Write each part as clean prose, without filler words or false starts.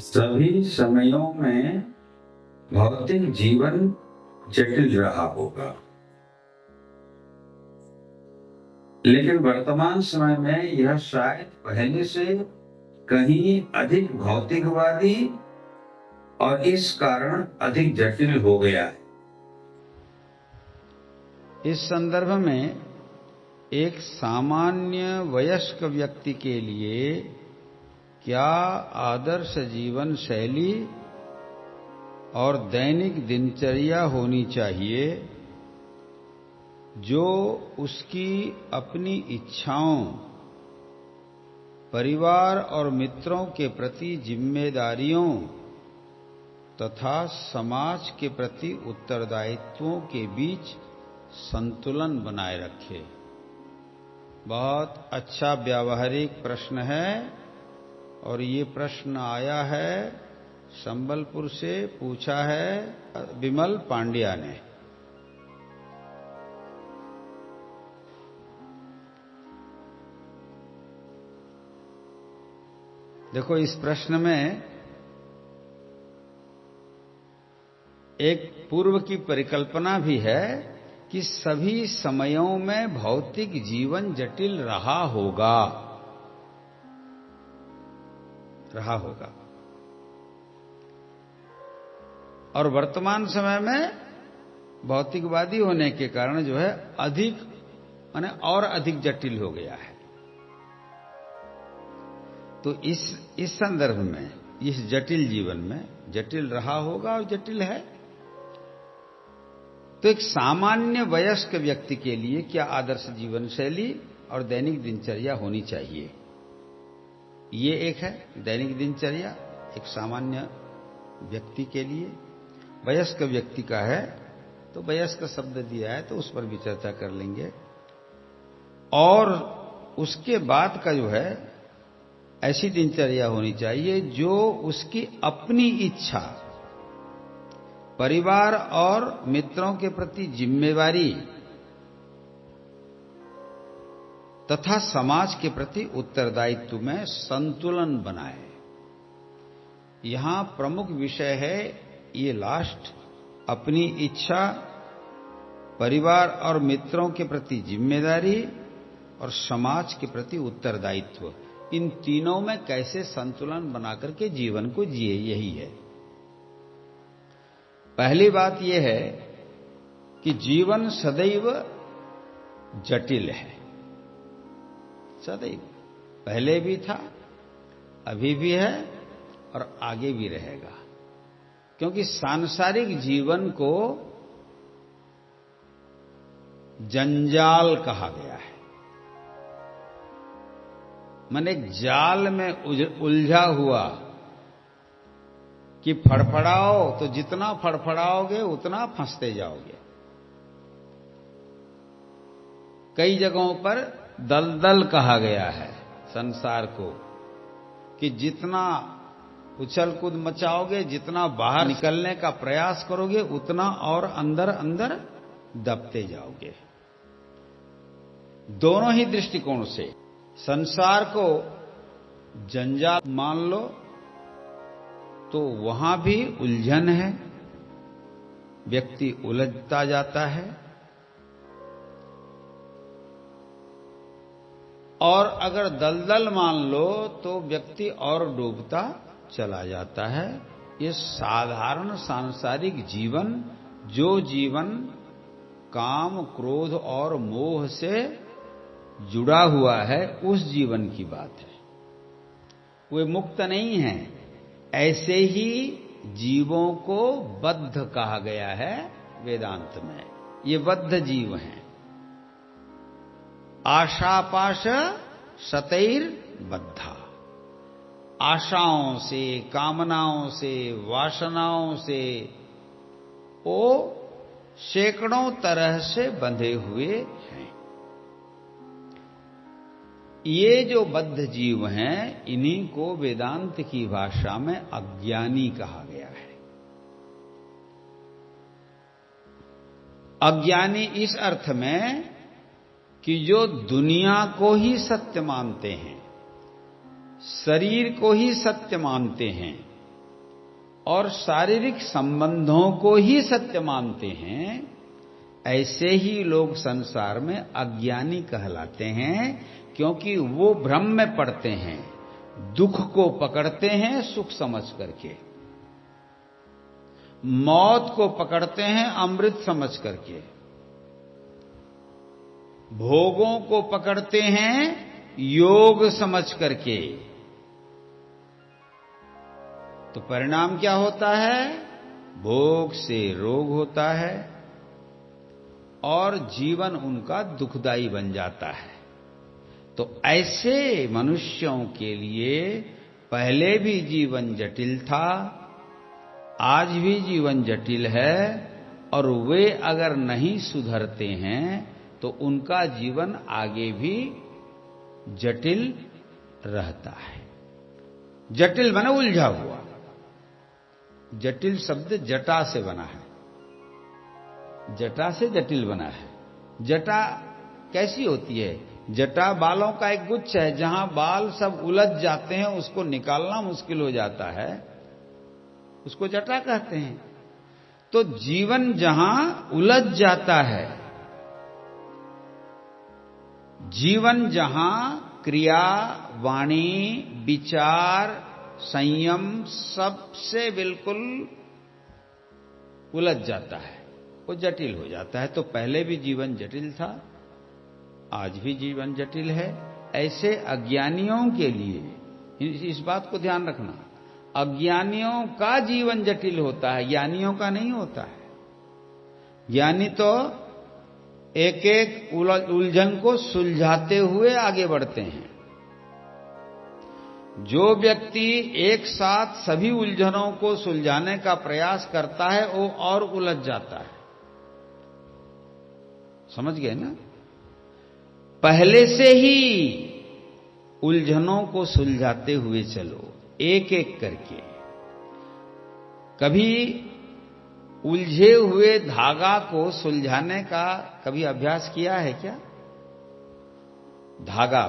सभी समयों में भौतिक जीवन जटिल रहा होगा, लेकिन वर्तमान समय में यह शायद पहले से कहीं अधिक भौतिकवादी और इस कारण अधिक जटिल हो गया है। इस संदर्भ में एक सामान्य वयस्क व्यक्ति के लिए क्या आदर्श जीवन शैली और दैनिक दिनचर्या होनी चाहिए जो उसकी अपनी इच्छाओं, परिवार और मित्रों के प्रति जिम्मेदारियों तथा समाज के प्रति उत्तरदायित्वों के बीच संतुलन बनाए रखे। बहुत अच्छा व्यावहारिक प्रश्न है और ये प्रश्न आया है संबलपुर से, पूछा है विमल पांड्या ने। देखो, इस प्रश्न में एक पूर्व की परिकल्पना भी है कि सभी समयों में भौतिक जीवन जटिल रहा होगा। और वर्तमान समय में भौतिकवादी होने के कारण जो है अधिक माने और अधिक जटिल हो गया है। तो इस संदर्भ में, इस जटिल जीवन में जटिल रहा होगा और जटिल है। तो एक सामान्य वयस्क व्यक्ति के लिए क्या आदर्श जीवन शैली और दैनिक दिनचर्या होनी चाहिए? ये एक है दैनिक दिनचर्या, एक सामान्य व्यक्ति के लिए। वयस्क व्यक्ति का है तो वयस्क शब्द दिया है तो उस पर भी चर्चा कर लेंगे। और उसके बाद का जो है ऐसी दिनचर्या होनी चाहिए जो उसकी अपनी इच्छा, परिवार और मित्रों के प्रति जिम्मेवारी तथा समाज के प्रति उत्तरदायित्व में संतुलन बनाए। यहां प्रमुख विषय है ये लास्ट, अपनी इच्छा, परिवार और मित्रों के प्रति जिम्मेदारी और समाज के प्रति उत्तरदायित्व। इन तीनों में कैसे संतुलन बनाकर के जीवन को जिए, यही है। पहली बात यह है कि जीवन सदैव जटिल है, सदैव। पहले भी था, अभी भी है और आगे भी रहेगा। क्योंकि सांसारिक जीवन को जंजाल कहा गया है। माने एक जाल में उलझा हुआ कि फड़फड़ाओ तो जितना फड़फड़ाओगे उतना फंसते जाओगे। कई जगहों पर दलदल कहा गया है संसार को, कि जितना उछल कूद मचाओगे, जितना बाहर निकलने का प्रयास करोगे, उतना और अंदर अंदर दबते जाओगे। दोनों ही दृष्टिकोण से संसार को जंजाल मान लो तो वहां भी उलझन है, व्यक्ति उलझता जाता है। और अगर दलदल मान लो तो व्यक्ति और डूबता चला जाता है। ये साधारण सांसारिक जीवन, जो जीवन काम, क्रोध और मोह से जुड़ा हुआ है, उस जीवन की बात है। वे मुक्त नहीं है। ऐसे ही जीवों को बद्ध कहा गया है वेदांत में। ये बद्ध जीव हैं। आशापाश शतैर बद्धा। आशाओं से, कामनाओं से, वासनाओं से वो सैकड़ों तरह से बंधे हुए हैं। ये जो बद्ध जीव हैं, इन्हीं को वेदांत की भाषा में अज्ञानी कहा गया है। अज्ञानी इस अर्थ में कि जो दुनिया को ही सत्य मानते हैं, शरीर को ही सत्य मानते हैं, और शारीरिक संबंधों को ही सत्य मानते हैं, ऐसे ही लोग संसार में अज्ञानी कहलाते हैं, क्योंकि वो भ्रम में पड़ते हैं, दुख को पकड़ते हैं सुख समझ करके, मौत को पकड़ते हैं अमृत समझ करके, भोगों को पकड़ते हैं योग समझ करके। तो परिणाम क्या होता है? भोग से रोग होता है और जीवन उनका दुखदाई बन जाता है। तो ऐसे मनुष्यों के लिए पहले भी जीवन जटिल था, आज भी जीवन जटिल है, और वे अगर नहीं सुधरते हैं तो उनका जीवन आगे भी जटिल रहता है। जटिल बना उलझा हुआ। जटिल शब्द जटा से बना है, जटा से जटिल बना है। जटा कैसी होती है? जटा बालों का एक गुच्छ है, जहां बाल सब उलझ जाते हैं, उसको निकालना मुश्किल हो जाता है, उसको जटा कहते हैं। तो जीवन जहां उलझ जाता है, जीवन जहां क्रिया, वाणी, विचार, संयम सबसे बिल्कुल उलझ जाता है, वो जटिल हो जाता है। तो पहले भी जीवन जटिल था, आज भी जीवन जटिल है। ऐसे अज्ञानियों के लिए इस बात को ध्यान रखना, अज्ञानियों का जीवन जटिल होता है, ज्ञानियों का नहीं होता है। ज्ञानी तो एक एक उलझन को सुलझाते हुए आगे बढ़ते हैं। जो व्यक्ति एक साथ सभी उलझनों को सुलझाने का प्रयास करता है, वो और उलझ जाता है। समझ गए ना? पहले से ही उलझनों को सुलझाते हुए चलो, एक एक करके। कभी उलझे हुए धागा को सुलझाने का कभी अभ्यास किया है क्या? धागा,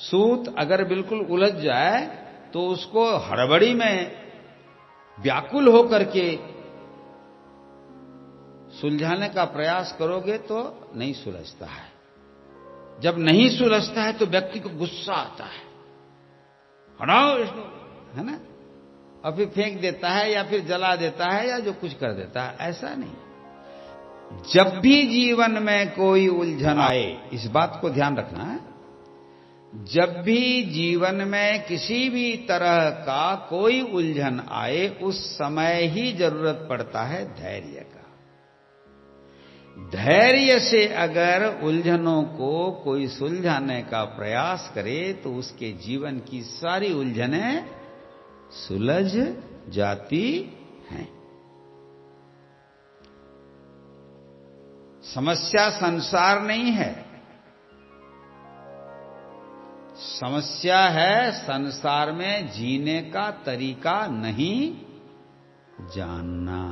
सूत अगर बिल्कुल उलझ जाए तो उसको हड़बड़ी में व्याकुल होकर के सुलझाने का प्रयास करोगे तो नहीं सुलझता है। जब नहीं सुलझता है तो व्यक्ति को गुस्सा आता है, हटाओ इसको, है ना, और फिर फेंक देता है या फिर जला देता है या जो कुछ कर देता है। ऐसा नहीं। जब भी जीवन में कोई उलझन आए, इस बात को ध्यान रखना है, जब भी जीवन में किसी भी तरह का कोई उलझन आए, उस समय ही जरूरत पड़ता है धैर्य का। धैर्य से अगर उलझनों को कोई सुलझाने का प्रयास करे तो उसके जीवन की सारी उलझनें सुलझ जाती हैं। समस्या संसार नहीं है, समस्या है संसार में जीने का तरीका नहीं जानना।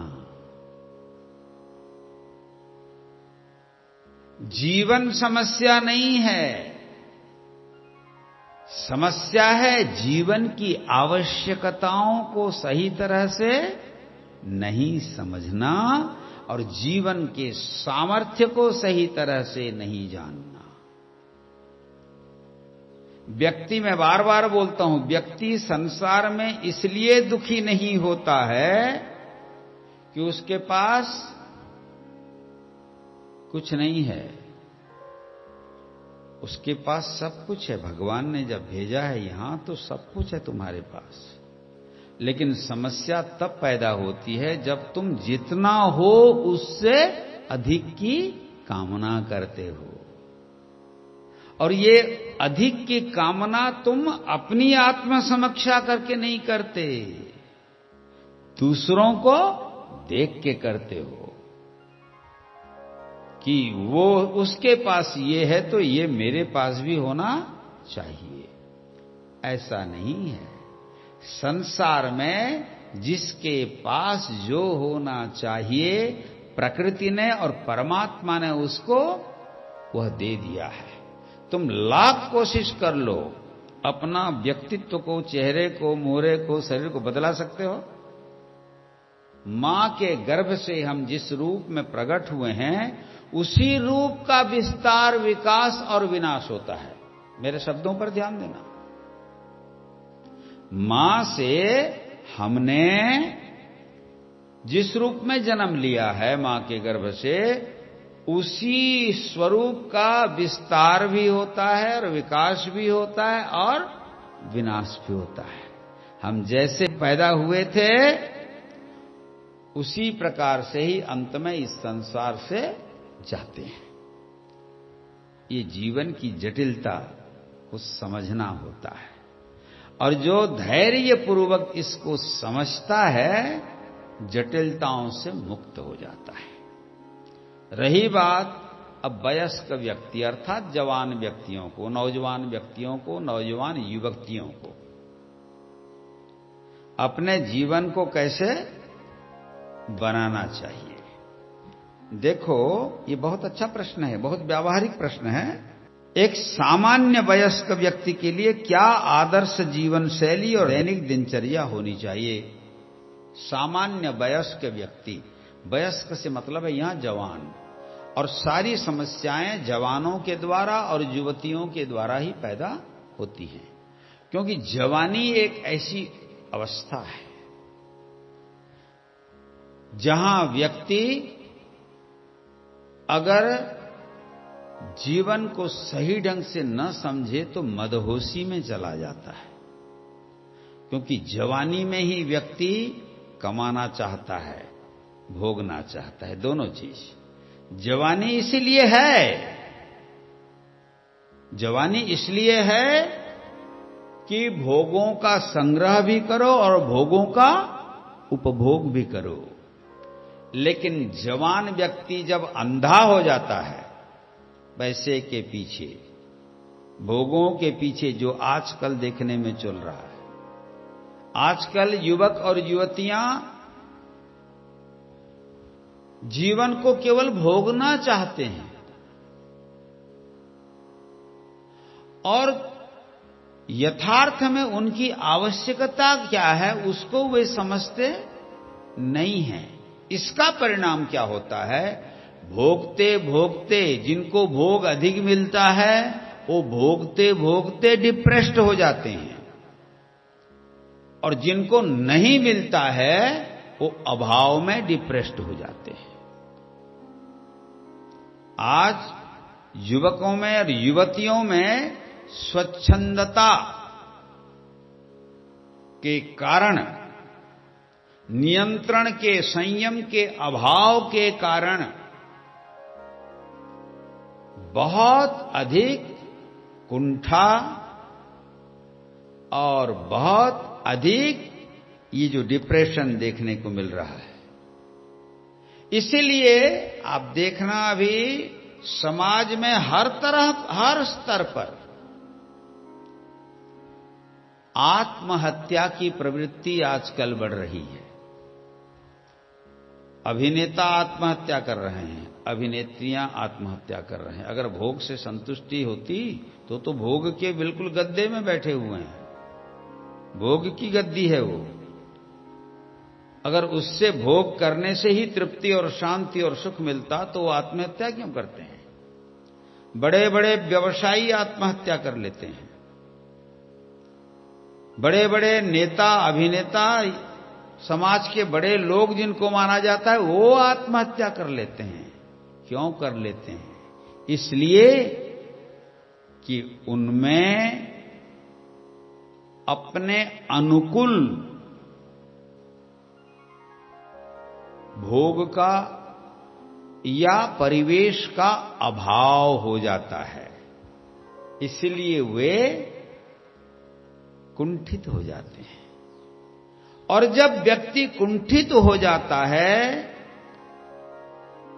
जीवन समस्या नहीं है, समस्या है जीवन की आवश्यकताओं को सही तरह से नहीं समझना और जीवन के सामर्थ्य को सही तरह से नहीं जानना। व्यक्ति, मैं बार बार बोलता हूं, व्यक्ति संसार में इसलिए दुखी नहीं होता है कि उसके पास कुछ नहीं है। उसके पास सब कुछ है। भगवान ने जब भेजा है यहां तो सब कुछ है तुम्हारे पास। लेकिन समस्या तब पैदा होती है जब तुम जितना हो उससे अधिक की कामना करते हो। और ये अधिक की कामना तुम अपनी आत्म समीक्षा करके नहीं करते, दूसरों को देख के करते हो कि वो उसके पास ये है तो ये मेरे पास भी होना चाहिए। ऐसा नहीं है। संसार में जिसके पास जो होना चाहिए प्रकृति ने और परमात्मा ने उसको वह दे दिया है। तुम लाख कोशिश कर लो, अपना व्यक्तित्व को, चेहरे को, मोहरे को, शरीर को बदला सकते हो? मां के गर्भ से हम जिस रूप में प्रकट हुए हैं उसी रूप का विस्तार, विकास और विनाश होता है। मेरे शब्दों पर ध्यान देना। मां से हमने जिस रूप में जन्म लिया है मां के गर्भ से, उसी स्वरूप का विस्तार भी होता है और विकास भी होता है और विनाश भी होता है। हम जैसे पैदा हुए थे उसी प्रकार से ही अंत में इस संसार से जाते हैं। ये जीवन की जटिलता को समझना होता है, और जो धैर्य पूर्वक इसको समझता है जटिलताओं से मुक्त हो जाता है। रही बात अब वयस्क व्यक्ति अर्थात जवान व्यक्तियों को, नौजवान व्यक्तियों को, नौजवान युवतियों को अपने जीवन को कैसे बनाना चाहिए। देखो, ये बहुत अच्छा प्रश्न है, बहुत व्यावहारिक प्रश्न है। एक सामान्य वयस्क व्यक्ति के लिए क्या आदर्श जीवन शैली और दैनिक दिनचर्या होनी चाहिए? सामान्य वयस्क व्यक्ति, वयस्क से मतलब है यहां जवान, और सारी समस्याएं जवानों के द्वारा और युवतियों के द्वारा ही पैदा होती हैं, क्योंकि जवानी एक ऐसी अवस्था है जहां व्यक्ति अगर जीवन को सही ढंग से न समझे तो मदहोशी में चला जाता है, क्योंकि जवानी में ही व्यक्ति कमाना चाहता है, भोगना चाहता है, दोनों चीज। जवानी इसलिए है, जवानी इसलिए है कि भोगों का संग्रह भी करो और भोगों का उपभोग भी करो। लेकिन जवान व्यक्ति जब अंधा हो जाता है पैसे के पीछे, भोगों के पीछे, जो आजकल देखने में चल रहा है, आजकल युवक और युवतियां जीवन को केवल भोगना चाहते हैं और यथार्थ में उनकी आवश्यकता क्या है उसको वे समझते नहीं हैं। इसका परिणाम क्या होता है? भोगते भोगते, जिनको भोग अधिक मिलता है वो भोगते भोगते डिप्रेस्ड हो जाते हैं, और जिनको नहीं मिलता है वो अभाव में डिप्रेस्ड हो जाते हैं। आज युवकों में और युवतियों में स्वच्छंदता के कारण, नियंत्रण के, संयम के अभाव के कारण बहुत अधिक कुंठा और बहुत अधिक ये जो डिप्रेशन देखने को मिल रहा है। इसीलिए आप देखना अभी समाज में हर तरह, हर स्तर पर आत्महत्या की प्रवृत्ति आजकल बढ़ रही है। अभिनेता आत्महत्या कर रहे हैं, अभिनेत्रियां आत्महत्या कर रहे हैं। अगर भोग से संतुष्टि होती तो भोग के बिल्कुल गद्दे में बैठे हुए हैं, भोग की गद्दी है वो। अगर उससे भोग करने से ही तृप्ति और शांति और सुख मिलता तो वो आत्महत्या क्यों करते हैं? बड़े बड़े व्यवसायी आत्महत्या कर लेते हैं, बड़े बड़े नेता, अभिनेता, समाज के बड़े लोग जिनको माना जाता है वो आत्महत्या कर लेते हैं। क्यों कर लेते हैं? इसलिए कि उनमें अपने अनुकूल भोग का या परिवेश का अभाव हो जाता है, इसलिए वे कुंठित हो जाते हैं। और जब व्यक्ति कुंठित हो जाता है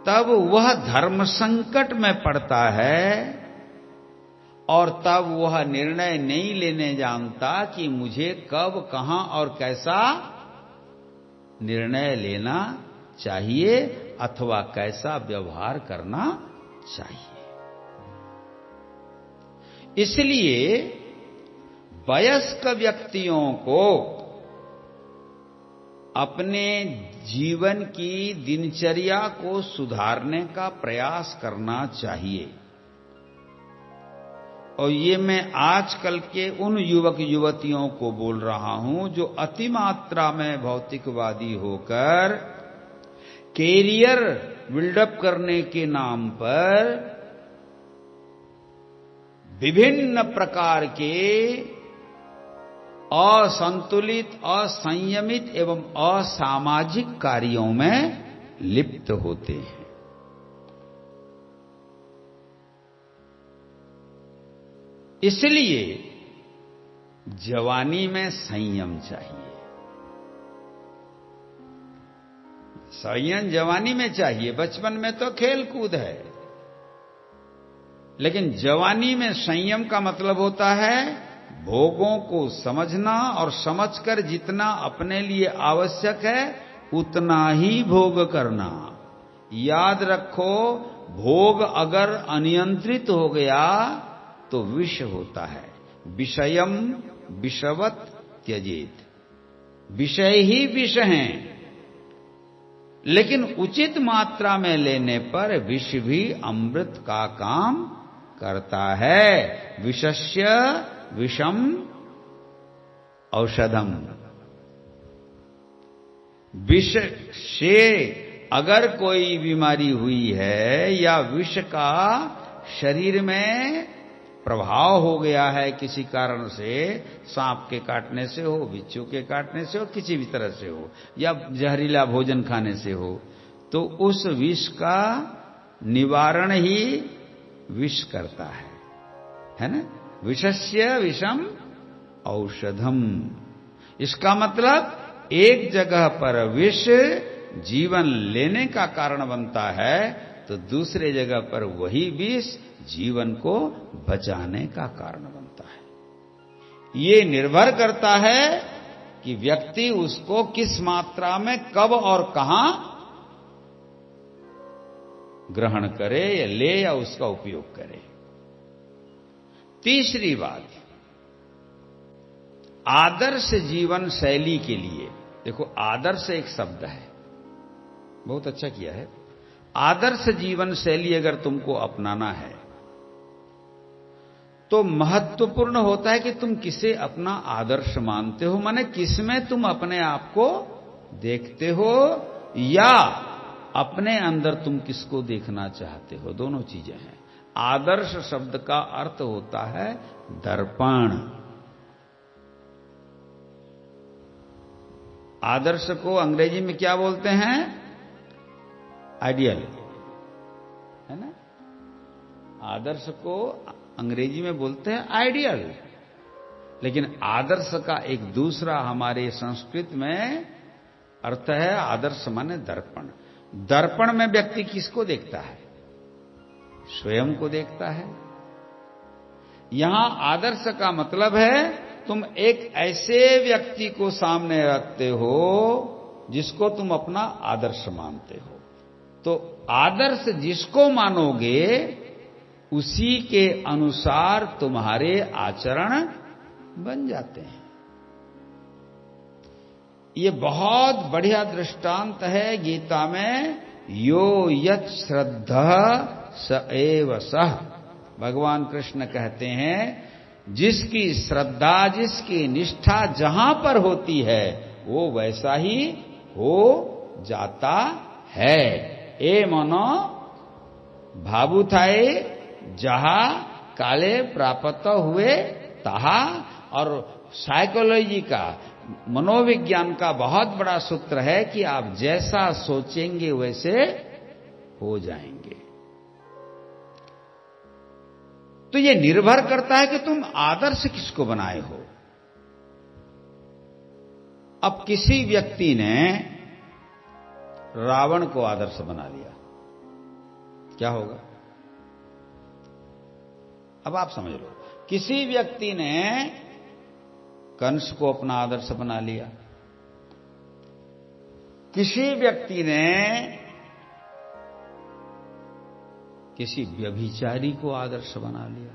तब वह धर्म संकट में पड़ता है, और तब वह निर्णय नहीं लेने जानता कि मुझे कब, कहां और कैसा निर्णय लेना चाहिए अथवा कैसा व्यवहार करना चाहिए। इसलिए वयस्क व्यक्तियों को अपने जीवन की दिनचर्या को सुधारने का प्रयास करना चाहिए। और ये मैं आजकल के उन युवक युवतियों को बोल रहा हूं जो अति मात्रा में भौतिकवादी होकर कैरियर बिल्डअप करने के नाम पर विभिन्न प्रकार के असंतुलित, असंयमित एवं असामाजिक कार्यों में लिप्त होते हैं। इसलिए जवानी में संयम चाहिए। संयम जवानी में चाहिए। बचपन में तो खेल कूद है, लेकिन जवानी में संयम का मतलब होता है भोगों को समझना और समझकर जितना अपने लिए आवश्यक है उतना ही भोग करना। याद रखो, भोग अगर अनियंत्रित हो गया तो विष होता है। विषयम विषवत त्यजेत। विषय ही विष हैं, लेकिन उचित मात्रा में लेने पर विष भी अमृत का काम करता है। विषस्य विषम औषधम। विष से अगर कोई बीमारी हुई है या विष का शरीर में प्रभाव हो गया है किसी कारण से, सांप के काटने से हो, बिच्छू के काटने से हो, किसी भी तरह से हो, या जहरीला भोजन खाने से हो, तो उस विष का निवारण ही विष करता है ना। विषस्य विषम औषधम। इसका मतलब एक जगह पर विष जीवन लेने का कारण बनता है, तो दूसरे जगह पर वही विष जीवन को बचाने का कारण बनता है। ये निर्भर करता है कि व्यक्ति उसको किस मात्रा में, कब और कहां ग्रहण करे या ले या उसका उपयोग करे। तीसरी बात, आदर्श जीवन शैली के लिए देखो, आदर्श एक शब्द है, बहुत अच्छा किया है। आदर्श जीवन शैली अगर तुमको अपनाना है तो महत्वपूर्ण होता है कि तुम किसे अपना आदर्श मानते हो, माने किसमें तुम अपने आप को देखते हो या अपने अंदर तुम किसको देखना चाहते हो। दोनों चीजें हैं। आदर्श शब्द का अर्थ होता है दर्पण। आदर्श को अंग्रेजी में क्या बोलते हैं? आइडियल, है ना। आदर्श को अंग्रेजी में बोलते हैं आइडियल, लेकिन आदर्श का एक दूसरा हमारे संस्कृत में अर्थ है आदर्श माने दर्पण। दर्पण में व्यक्ति किसको देखता है? स्वयं को देखता है। यहां आदर्श का मतलब है तुम एक ऐसे व्यक्ति को सामने रखते हो जिसको तुम अपना आदर्श मानते हो। तो आदर्श जिसको मानोगे उसी के अनुसार तुम्हारे आचरण बन जाते हैं। ये बहुत बढ़िया दृष्टांत है गीता में। यो यत् श्रद्धा स एव सः। भगवान कृष्ण कहते हैं जिसकी श्रद्धा, जिसकी निष्ठा जहां पर होती है वो वैसा ही हो जाता है। ए मनो भावुथाए जहां काले प्राप्त हुए तहा। और साइकोलॉजी का, मनोविज्ञान का बहुत बड़ा सूत्र है कि आप जैसा सोचेंगे वैसे हो जाएंगे। तो ये निर्भर करता है कि तुम आदर्श किसको बनाए हो। अब किसी व्यक्ति ने रावण को आदर्श बना लिया, क्या होगा? अब आप समझ लो। किसी व्यक्ति ने कंस को अपना आदर्श बना लिया, किसी व्यक्ति ने किसी व्यभिचारी को आदर्श बना लिया।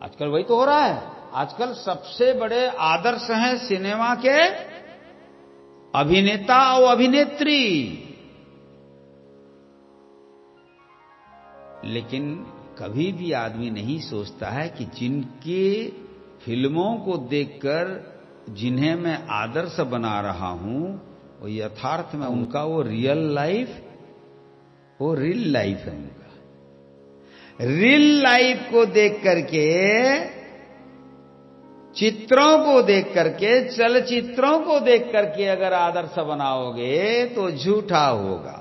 आजकल वही तो हो रहा है। आजकल सबसे बड़े आदर्श हैं सिनेमा के अभिनेता और अभिनेत्री, लेकिन कभी भी आदमी नहीं सोचता है कि जिनके फिल्मों को देखकर जिन्हें मैं आदर्श बना रहा हूं, वो यथार्थ में उनका वो रियल लाइफ है उनका। रियल लाइफ को देख करके, चित्रों को देख करके, चलचित्रों को देख करके अगर आदर्श बनाओगे तो झूठा होगा।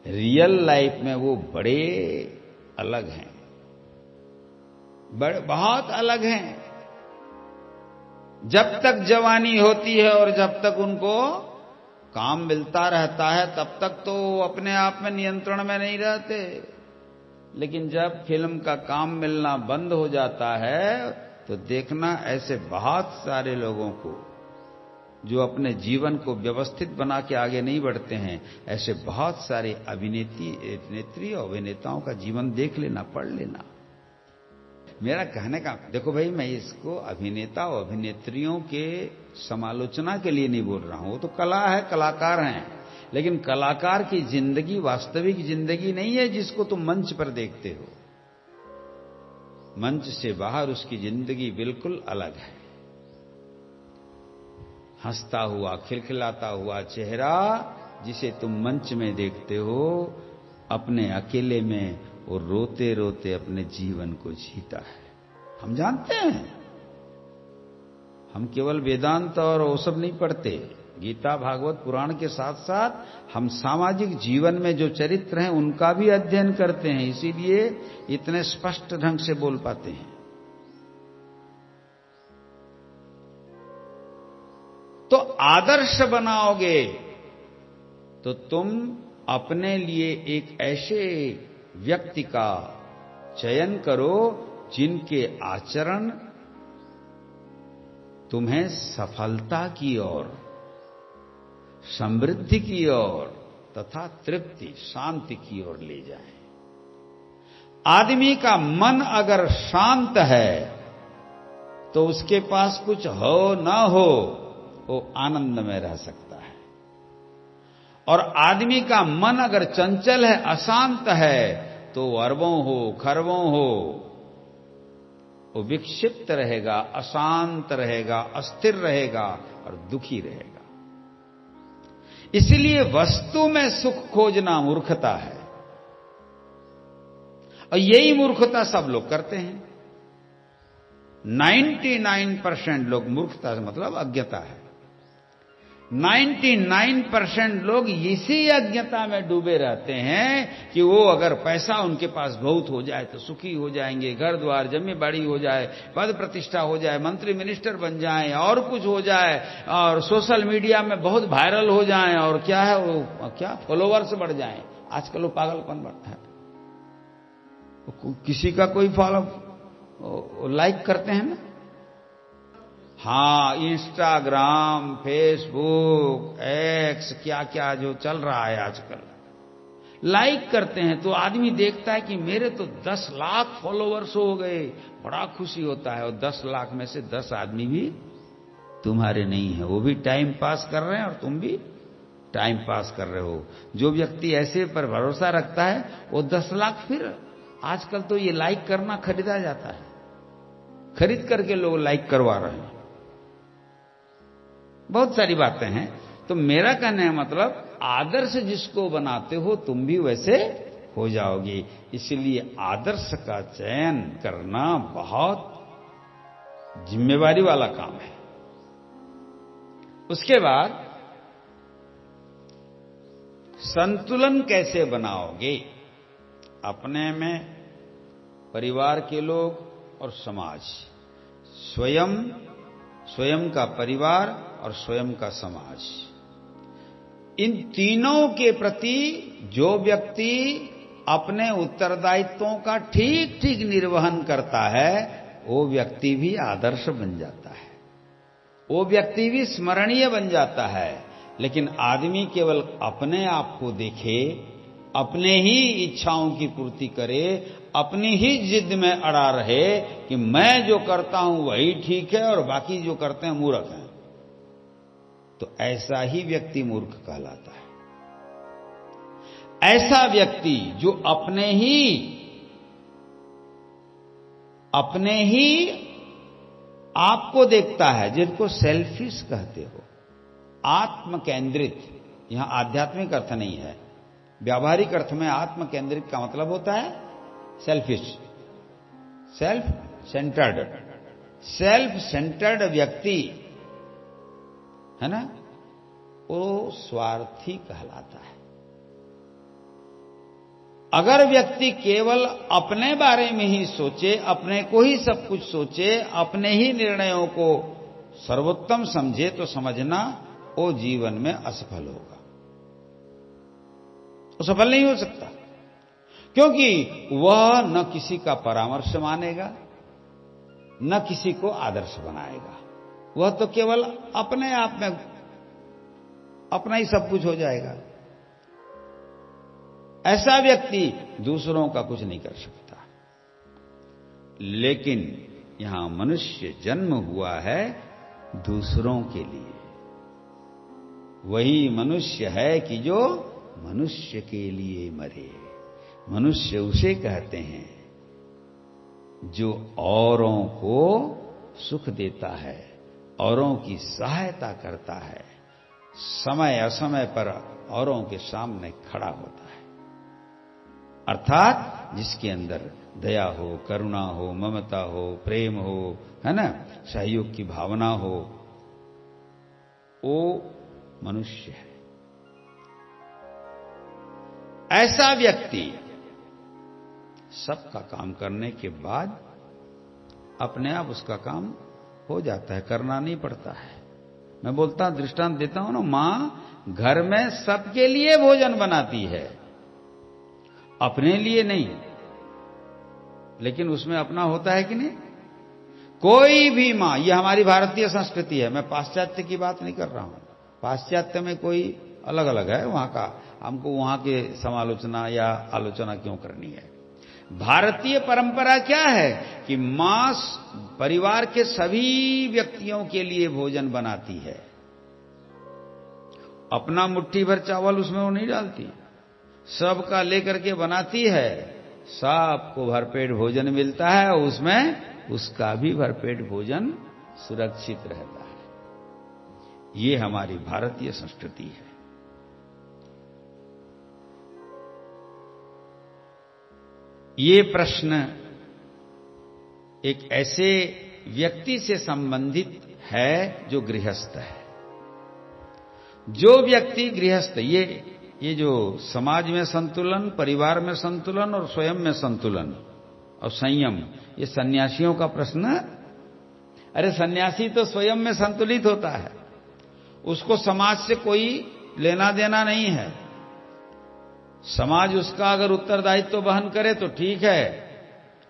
रियल लाइफ में वो बड़े अलग हैं, बहुत अलग हैं। जब तक जवानी होती है और जब तक उनको काम मिलता रहता है, तब तक तो अपने आप में नियंत्रण में नहीं रहते। लेकिन जब फिल्म का काम मिलना बंद हो जाता है तो देखना ऐसे बहुत सारे लोगों को जो अपने जीवन को व्यवस्थित बना के आगे नहीं बढ़ते हैं, ऐसे बहुत सारे अभिनेत्री और अभिनेताओं का जीवन देख लेना, पढ़ लेना। मेरा कहने का, देखो भाई, मैं इसको अभिनेता और अभिनेत्रियों के समालोचना के लिए नहीं बोल रहा हूं, वो तो कला है, कलाकार हैं। लेकिन कलाकार की जिंदगी वास्तविक जिंदगी नहीं है जिसको तुम मंच पर देखते हो। मंच से बाहर उसकी जिंदगी बिल्कुल अलग है। हंसता हुआ, खिलखिलाता हुआ चेहरा जिसे तुम मंच में देखते हो, अपने अकेले में वो रोते रोते अपने जीवन को जीता है। हम जानते हैं, हम केवल वेदांत और वो सब नहीं पढ़ते। गीता, भागवत, पुराण के साथ साथ हम सामाजिक जीवन में जो चरित्र हैं उनका भी अध्ययन करते हैं, इसीलिए इतने स्पष्ट ढंग से बोल पाते हैं। तो आदर्श बनाओगे तो तुम अपने लिए एक ऐसे व्यक्ति का चयन करो जिनके आचरण तुम्हें सफलता की ओर, समृद्धि की ओर तथा तृप्ति, शांति की ओर ले जाए। आदमी का मन अगर शांत है तो उसके पास कुछ हो ना हो वो आनंद में रह सकता है। और आदमी का मन अगर चंचल है, अशांत है, तो अरबों हो, खरबों हो, वो विक्षिप्त रहेगा, अशांत रहेगा, अस्थिर रहेगा और दुखी रहेगा। इसलिए वस्तु में सुख खोजना मूर्खता है, और यही मूर्खता सब लोग करते हैं। 99% लोग, मूर्खता से मतलब अज्ञता है, 99% लोग इसी अज्ञता में डूबे रहते हैं कि वो अगर पैसा उनके पास बहुत हो जाए तो सुखी हो जाएंगे, घर द्वार जमी बाड़ी हो जाए, पद प्रतिष्ठा हो जाए, मंत्री मिनिस्टर बन जाएं, और कुछ हो जाए, और सोशल मीडिया में बहुत वायरल हो जाएं, और क्या है वो, क्या फॉलोवर्स बढ़ जाएं। आजकल वो पागलपन बढ़ता है, किसी का कोई फॉलो लाइक करते हैं ना। हाँ, इंस्टाग्राम, फेसबुक, एक्स, क्या क्या जो चल रहा है आजकल, लाइक करते हैं तो आदमी देखता है कि मेरे तो 10 लाख फॉलोवर्स हो गए, बड़ा खुशी होता है। और 10 लाख में से 10 आदमी भी तुम्हारे नहीं है, वो भी टाइम पास कर रहे हैं और तुम भी टाइम पास कर रहे हो। जो व्यक्ति ऐसे पर भरोसा रखता है वो 10 लाख, फिर आजकल तो ये लाइक करना खरीदा जाता है, खरीद करके लोग लाइक करवा रहे हैं। बहुत सारी बातें हैं। तो मेरा कहने का मतलब, आदर्श जिसको बनाते हो तुम भी वैसे हो जाओगे। इसलिए आदर्श का चयन करना बहुत जिम्मेवारी वाला काम है। उसके बाद संतुलन कैसे बनाओगे अपने में, परिवार के लोग और समाज, स्वयं का परिवार और स्वयं का समाज, इन तीनों के प्रति जो व्यक्ति अपने उत्तरदायित्वों का ठीक ठीक निर्वहन करता है, वो व्यक्ति भी आदर्श बन जाता है, वो व्यक्ति भी स्मरणीय बन जाता है। लेकिन आदमी केवल अपने आप को देखे, अपने ही इच्छाओं की पूर्ति करे, अपनी ही जिद में अड़ा रहे कि मैं जो करता हूं वही ठीक है और बाकी जो करते हैं मूर्ख हैं, तो ऐसा ही व्यक्ति मूर्ख कहलाता है। ऐसा व्यक्ति जो अपने ही आपको देखता है, जिनको सेल्फिश कहते हो, आत्म केंद्रित, यहां आध्यात्मिक अर्थ नहीं है, व्यावहारिक अर्थ में आत्म केंद्रित का मतलब होता है सेल्फिश, सेल्फ सेंटर्ड व्यक्ति है ना, वो स्वार्थी कहलाता है। अगर व्यक्ति केवल अपने बारे में ही सोचे, अपने को ही सब कुछ सोचे, अपने ही निर्णयों को सर्वोत्तम समझे, तो समझना वो जीवन में असफल होगा, वो सफल नहीं हो सकता। क्योंकि वह न किसी का परामर्श मानेगा, न किसी को आदर्श बनाएगा, वह तो केवल अपने आप में अपना ही सब कुछ हो जाएगा। ऐसा व्यक्ति दूसरों का कुछ नहीं कर सकता। लेकिन यहां मनुष्य जन्म हुआ है दूसरों के लिए। वही मनुष्य है कि जो मनुष्य के लिए मरे। मनुष्य उसे कहते हैं जो औरों को सुख देता है, औरों की सहायता करता है, समय असमय पर औरों के सामने खड़ा होता है। अर्थात जिसके अंदर दया हो, करुणा हो, ममता हो, प्रेम हो, है ना, सहयोग की भावना हो, वो मनुष्य है। ऐसा व्यक्ति सबका काम करने के बाद अपने आप उसका काम हो जाता है, करना नहीं पड़ता है। मैं बोलता हूं, दृष्टांत देता हूं ना, मां घर में सबके लिए भोजन बनाती है, अपने लिए नहीं। लेकिन उसमें अपना होता है कि नहीं? कोई भी मां, ये हमारी भारतीय संस्कृति है, मैं पाश्चात्य की बात नहीं कर रहा हूं। पाश्चात्य में कोई अलग अलग है, वहां का, हमको वहां के समालोचना या आलोचना क्यों करनी है। भारतीय परंपरा क्या है कि मां परिवार के सभी व्यक्तियों के लिए भोजन बनाती है। अपना मुट्ठी भर चावल उसमें वो नहीं डालती, सबका लेकर के बनाती है, सबको भरपेट भोजन मिलता है, उसमें उसका भी भरपेट भोजन सुरक्षित रहता है। ये हमारी भारतीय संस्कृति है। ये प्रश्न एक ऐसे व्यक्ति से संबंधित है जो गृहस्थ है। जो व्यक्ति गृहस्थ, ये जो समाज में संतुलन, परिवार में संतुलन और स्वयं में संतुलन और संयम, ये सन्यासियों का प्रश्न। अरे सन्यासी तो स्वयं में संतुलित होता है, उसको समाज से कोई लेना देना नहीं है। समाज उसका अगर उत्तरदायित्व वहन करे तो ठीक है,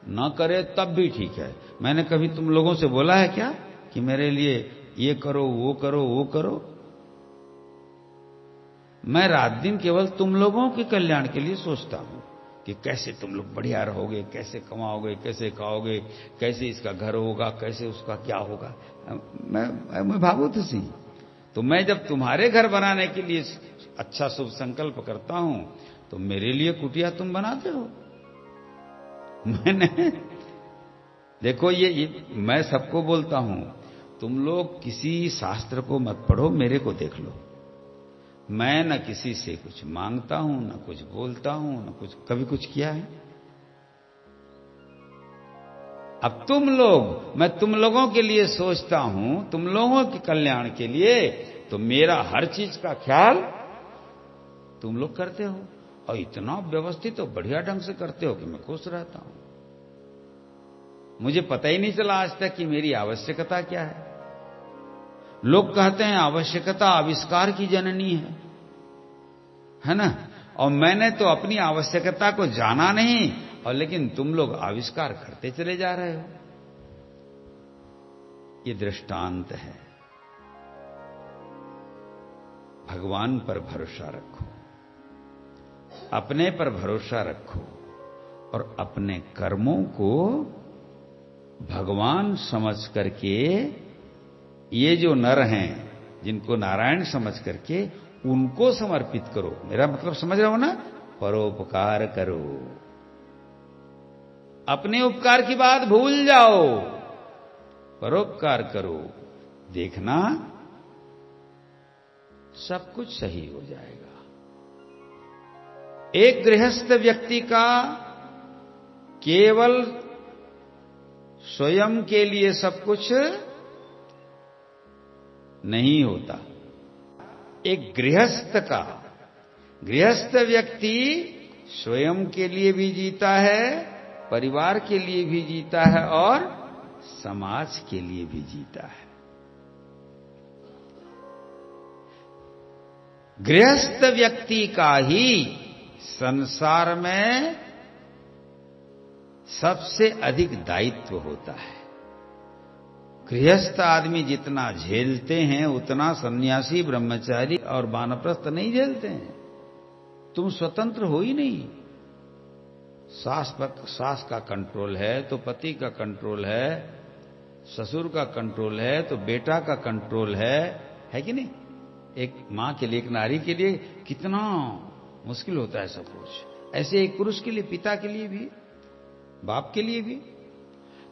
न करे तब भी ठीक है। मैंने कभी तुम लोगों से बोला है क्या कि मेरे लिए ये करो, वो करो, वो करो? मैं रात दिन केवल तुम लोगों के कल्याण के लिए सोचता हूं कि कैसे तुम लोग बढ़िया रहोगे, कैसे कमाओगे, कैसे खाओगे, कैसे इसका घर होगा, कैसे उसका क्या होगा। मैं भावुक सी। तो मैं जब तुम्हारे घर बनाने के लिए अच्छा शुभ संकल्प करता हूं तो मेरे लिए कुटिया तुम बनाते हो। मैंने देखो, ये मैं सबको बोलता हूं, तुम लोग किसी शास्त्र को मत पढ़ो, मेरे को देख लो। मैं न किसी से कुछ मांगता हूं, न कुछ बोलता हूं, न कुछ कभी कुछ किया है। अब तुम लोग, मैं तुम लोगों के लिए सोचता हूं, तुम लोगों के कल्याण के लिए, तो मेरा हर चीज का ख्याल तुम लोग करते हो और इतना व्यवस्थित और बढ़िया ढंग से करते हो कि मैं खुश रहता हूं। मुझे पता ही नहीं चला आज तक कि मेरी आवश्यकता क्या है। लोग कहते हैं आवश्यकता आविष्कार की जननी है ना? और मैंने तो अपनी आवश्यकता को जाना नहीं, और लेकिन तुम लोग आविष्कार करते चले जा रहे हो। ये दृष्टांत है। भगवान पर भरोसा रखो, अपने पर भरोसा रखो और अपने कर्मों को भगवान समझ करके, ये जो नर हैं जिनको नारायण समझ करके उनको समर्पित करो। मेरा मतलब समझ रहे हो ना? परोपकार करो। अपने उपकार की बात भूल जाओ, परोपकार करो, देखना सब कुछ सही हो जाएगा। एक गृहस्थ व्यक्ति का केवल स्वयं के लिए सब कुछ नहीं होता। एक गृहस्थ व्यक्ति स्वयं के लिए भी जीता है, परिवार के लिए भी जीता है और समाज के लिए भी जीता है। गृहस्थ व्यक्ति का ही संसार में सबसे अधिक दायित्व होता है। गृहस्थ आदमी जितना झेलते हैं उतना सन्यासी, ब्रह्मचारी और वानप्रस्थ नहीं झेलते हैं। तुम स्वतंत्र हो ही नहीं। सास का कंट्रोल है तो पति का कंट्रोल है, ससुर का कंट्रोल है तो बेटा का कंट्रोल है कि नहीं? एक मां के लिए, एक नारी के लिए कितना मुश्किल होता है सब कुछ। ऐसे एक पुरुष के लिए, पिता के लिए भी, बाप के लिए भी।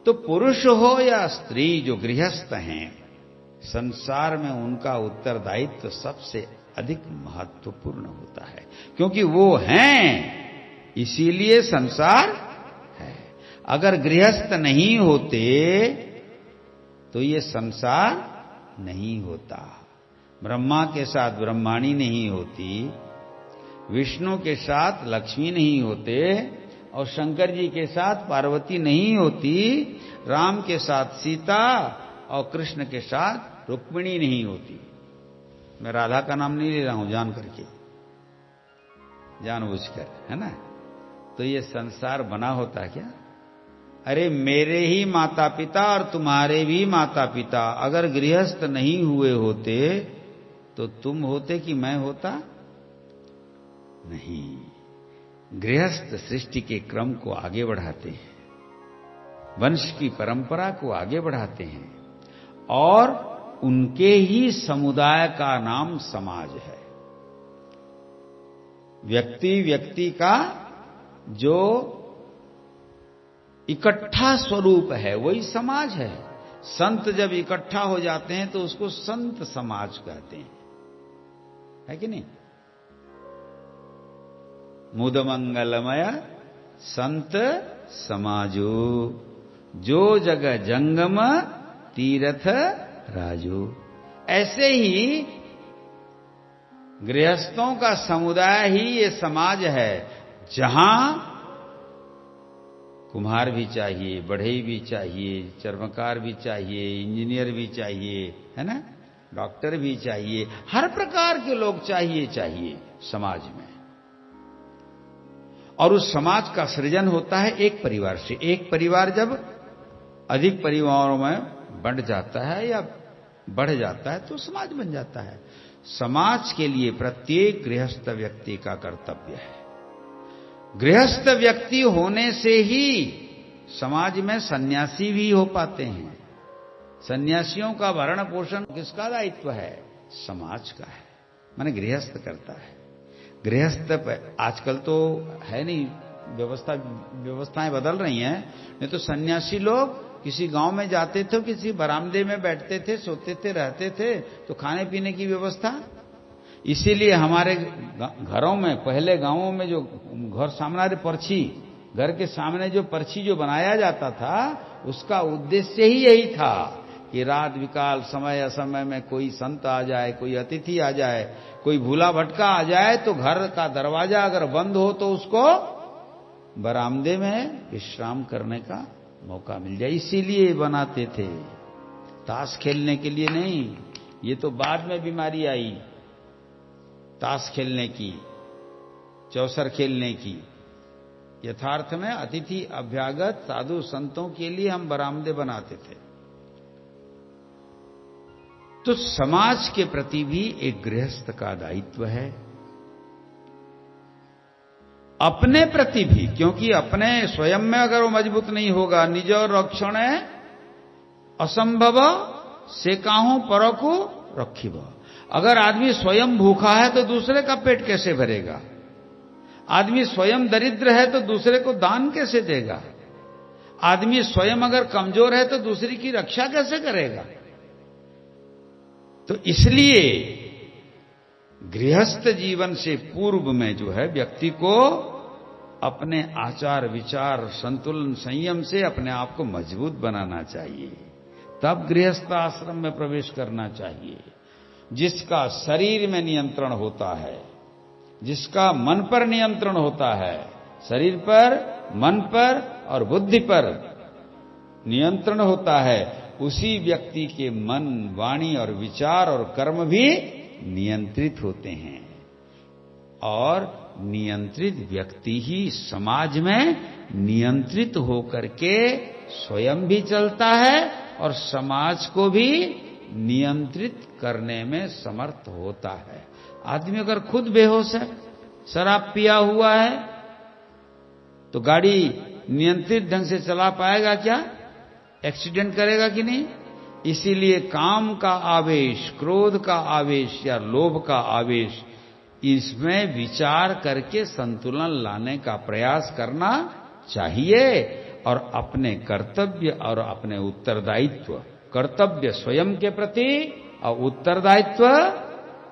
तो पुरुष हो या स्त्री जो गृहस्थ हैं, संसार में उनका उत्तरदायित्व सबसे अधिक महत्वपूर्ण होता है, क्योंकि वो हैं, इसीलिए संसार है। अगर गृहस्थ नहीं होते तो ये संसार नहीं होता। ब्रह्मा के साथ ब्रह्माणी नहीं होती, विष्णु के साथ लक्ष्मी नहीं होते, और शंकर जी के साथ पार्वती नहीं होती, राम के साथ सीता और कृष्ण के साथ रुक्मिणी नहीं होती। मैं राधा का नाम नहीं ले रहा हूं जान करके, जानबूझकर, है ना? तो ये संसार बना होता क्या? अरे मेरे ही माता पिता और तुम्हारे भी माता पिता अगर गृहस्थ नहीं हुए होते तो तुम होते कि मैं होता? नहीं। गृहस्थ सृष्टि के क्रम को आगे बढ़ाते हैं, वंश की परंपरा को आगे बढ़ाते हैं, और उनके ही समुदाय का नाम समाज है। व्यक्ति का जो इकट्ठा स्वरूप है वही समाज है। संत जब इकट्ठा हो जाते हैं तो उसको संत समाज कहते हैं, है कि नहीं? मुद मंगलमय संत समाजो, जो जग जंगम तीर्थ राजो। ऐसे ही गृहस्थों का समुदाय ही ये समाज है, जहां कुम्हार भी चाहिए, बढ़ई भी चाहिए, चर्मकार भी चाहिए, इंजीनियर भी चाहिए, है ना, डॉक्टर भी चाहिए, हर प्रकार के लोग चाहिए समाज में। और उस समाज का सृजन होता है एक परिवार से। एक परिवार जब अधिक परिवारों में बढ़ जाता है या बढ़ जाता है तो समाज बन जाता है। समाज के लिए प्रत्येक गृहस्थ व्यक्ति का कर्तव्य है। गृहस्थ व्यक्ति होने से ही समाज में सन्यासी भी हो पाते हैं। सन्यासियों का भरण पोषण किसका दायित्व है? समाज का है, माने गृहस्थ करता है। गृहस्थ आजकल तो है नहीं, व्यवस्थाएं बदल रही हैं। नहीं तो सन्यासी लोग किसी गांव में जाते थे, किसी बरामदे में बैठते थे, सोते थे, रहते थे, तो खाने पीने की व्यवस्था। इसीलिए हमारे घरों में, पहले गांवों में जो घर सामने पर्ची, घर के सामने जो पर्ची जो बनाया जाता था, उसका उद्देश्य ही यही था कि रात विकाल समय असमय में कोई संत आ जाए, कोई अतिथि आ जाए, कोई भूला भटका आ जाए, तो घर का दरवाजा अगर बंद हो तो उसको बरामदे में विश्राम करने का मौका मिल जाए। इसीलिए बनाते थे, ताश खेलने के लिए नहीं। ये तो बाद में बीमारी आई ताश खेलने की, चौसर खेलने की। यथार्थ में अतिथि अभ्यागत साधु संतों के लिए हम बरामदे बनाते थे। तो समाज के प्रति भी एक गृहस्थ का दायित्व है, अपने प्रति भी, क्योंकि अपने स्वयं में अगर वो मजबूत नहीं होगा, निज रक्षण असंभव से काहू पर को रखिब। अगर आदमी स्वयं भूखा है तो दूसरे का पेट कैसे भरेगा? आदमी स्वयं दरिद्र है तो दूसरे को दान कैसे देगा? आदमी स्वयं अगर कमजोर है तो दूसरी की रक्षा कैसे करेगा? तो इसलिए गृहस्थ जीवन से पूर्व में जो है व्यक्ति को अपने आचार विचार संतुलन संयम से अपने आप को मजबूत बनाना चाहिए, तब गृहस्थ आश्रम में प्रवेश करना चाहिए। जिसका शरीर में नियंत्रण होता है, जिसका मन पर नियंत्रण होता है, शरीर पर, मन पर और बुद्धि पर नियंत्रण होता है, उसी व्यक्ति के मन, वाणी और विचार और कर्म भी नियंत्रित होते हैं। और नियंत्रित व्यक्ति ही समाज में नियंत्रित होकर के स्वयं भी चलता है और समाज को भी नियंत्रित करने में समर्थ होता है। आदमी अगर खुद बेहोश है, शराब पिया हुआ है, तो गाड़ी नियंत्रित ढंग से चला पाएगा क्या? एक्सीडेंट करेगा कि नहीं? इसीलिए काम का आवेश, क्रोध का आवेश या लोभ का आवेश, इसमें विचार करके संतुलन लाने का प्रयास करना चाहिए और अपने कर्तव्य और अपने उत्तरदायित्व, कर्तव्य स्वयं के प्रति और उत्तरदायित्व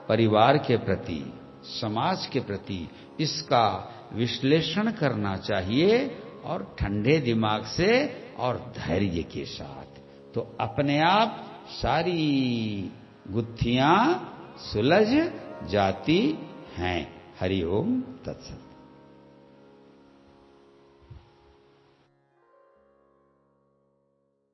परिवार के प्रति, समाज के प्रति, इसका विश्लेषण करना चाहिए और ठंडे दिमाग से और धैर्य के साथ। तो अपने आप सारी गुत्थियां सुलझ जाती हैं। हरि ओम तत्सत।